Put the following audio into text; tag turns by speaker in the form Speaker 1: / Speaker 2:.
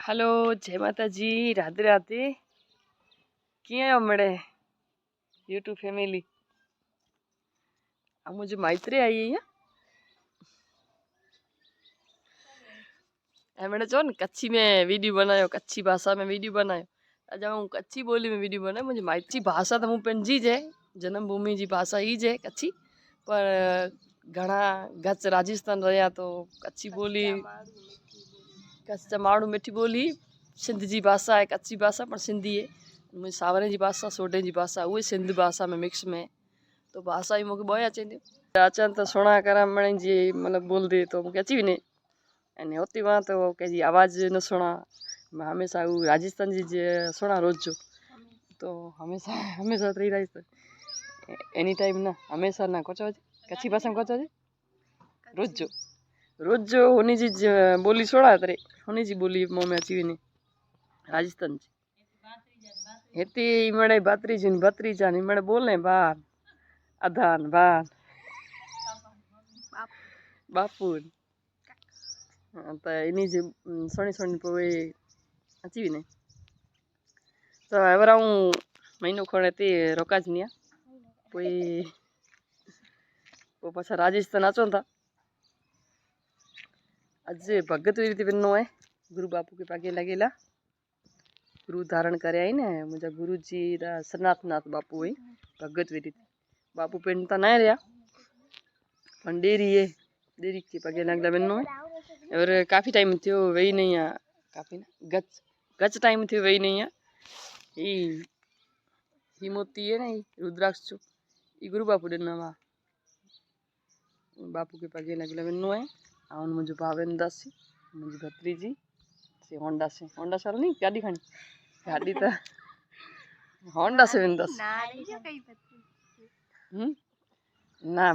Speaker 1: hello जय माता जी राधे राधे क्या मड़े यूट्यूब फैमिली आ मुझे मैत्री आई है मैंने जो कच्छी में वीडियो बनायो कच्छी भाषा में वीडियो बनायो आज हूँ कच्छी बोली में वीडियो बनायो मुझे मैत्री भाषा तो हूँ पंजी है जन्मभूमि जी भाषा ही है कच्छी पर घना गच राजस्थान रहा तो कच्छी बोली कच्छ माण्हू मिठी बोली सिंध जी भाषा है कच्छी भाषा पर सिंधी है मुझे सावरे जी भाषा सोडे जी भाषा वो सिंध भाषा में मिक्स में तो भाषा ही मुझे बहुत अचे अचन तो सुना करा मणे जी मतलब बोल दे तो मुझे अची भी नहीं अने होती वहाँ तो कह जी आवाज़ न सुना मैं हमेशा वो राजस्थान जी सुना रोज जो तो हमेशा हमेशा रही राजस्थान एनी टाइम ना हमेशा ना कोचो कच्छी भाषा में कोचो रोज जो होनी जी बोली सुना तरे होनी जी बोली मुँह में अची भी नहीं राजस्थान जी हेती मणे भत्री जानी मणे बोलने बार अधान बार बापू तो इनी जी सोनी सोनी पोए अची भी नहीं तो एवरा हूँ महीनो खोने ते रोका ज नहीं पोई वो पाछा राजस्थान अचो था आज भगत रीति बनो है गुरु बापू के पागे लगेला गुरु धारण करे आई ने मुझे गुरु जी सनातनाथ बापू है भगत रीति बापू पेंटा ना रहा पण डेरी है डेरी के पगे लगला बनो है और काफ़ी टाइम थो वही नहीं है काफ़ी ना गच गच टाइम थो वही नहीं है ही मोती है ना रुद्राक्ष चो ये गुरु बापू देना वा बापू के पगे लगला बनो है आउन मुझे भावेन दास मुझे भत्रीजी से होंडा साल नहीं गाड़ी खानी गाड़ी तो होंडा से विंदास ना